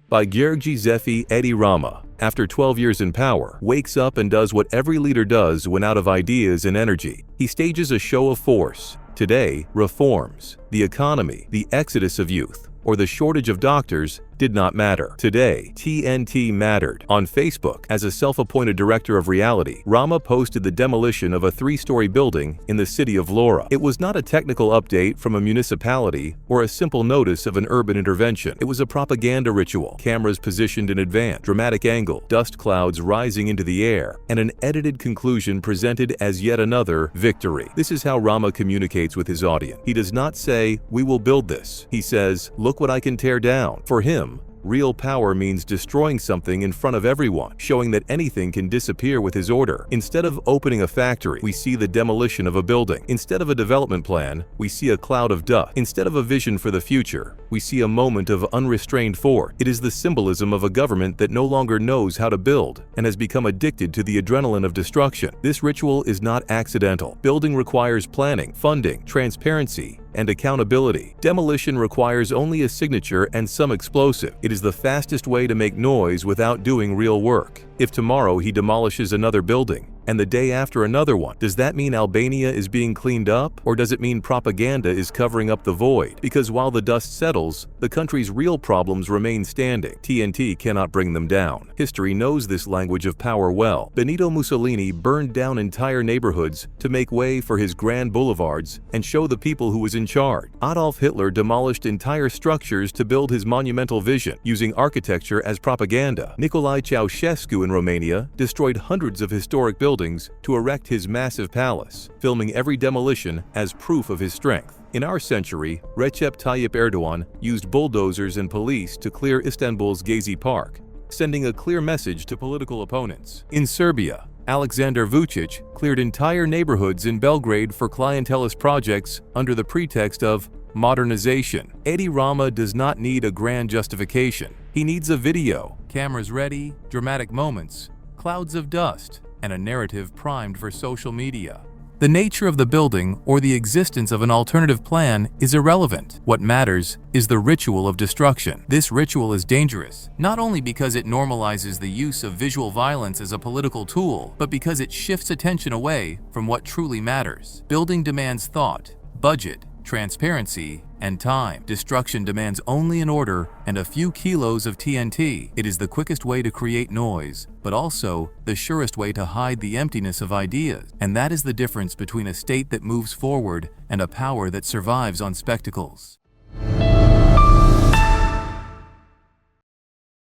by Gjergj Zefi Edi Rama, after 12 years in power, wakes up and does what every leader does when out of ideas and energy. He stages a show of force. Today, reforms, the economy, the exodus of youth, or the shortage of doctors did not matter. Today, TNT mattered. On Facebook, as a self-appointed director of reality, Rama posted the demolition of a 3-story building in the city of Vlora. It was not a technical update from a municipality or a simple notice of an urban intervention. It was a propaganda ritual, cameras positioned in advance, dramatic angle, dust clouds rising into the air, and an edited conclusion presented as yet another victory. This is how Rama communicates with his audience. He does not say, "We will build this." He says, "Look what I can tear down." For him, real power means destroying something in front of everyone, showing that anything can disappear with his order. Instead of opening a factory, we see the demolition of a building. Instead of a development plan, we see a cloud of dust. Instead of a vision for the future, we see a moment of unrestrained force. It is the symbolism of a government that no longer knows how to build and has become addicted to the adrenaline of destruction. This ritual is not accidental. Building requires planning, funding, transparency, and accountability. Demolition requires only a signature and some explosive. It is the fastest way to make noise without doing real work. If tomorrow he demolishes another building, and the day after another one, does that mean Albania is being cleaned up? Or does it mean propaganda is covering up the void? Because while the dust settles, the country's real problems remain standing. TNT cannot bring them down. History knows this language of power well. Benito Mussolini burned down entire neighborhoods to make way for his grand boulevards and show the people who was in charge. Adolf Hitler demolished entire structures to build his monumental vision, using architecture as propaganda. Nicolae Ceausescu in Romania destroyed hundreds of historic buildings to erect his massive palace, filming every demolition as proof of his strength. In our century, Recep Tayyip Erdogan used bulldozers and police to clear Istanbul's Gezi Park, sending a clear message to political opponents. In Serbia, Aleksandar Vučić cleared entire neighborhoods in Belgrade for clientelist projects under the pretext of modernization. Edi Rama does not need a grand justification. He needs a video, cameras ready, dramatic moments, clouds of dust, and a narrative primed for social media. The nature of the building or the existence of an alternative plan is irrelevant. What matters is the ritual of destruction. This ritual is dangerous, not only because it normalizes the use of visual violence as a political tool, but because it shifts attention away from what truly matters. Building demands thought, budget, transparency, and time. Destruction demands only an order and a few kilos of TNT. It is the quickest way to create noise, but also the surest way to hide the emptiness of ideas. And that is the difference between a state that moves forward and a power that survives on spectacles.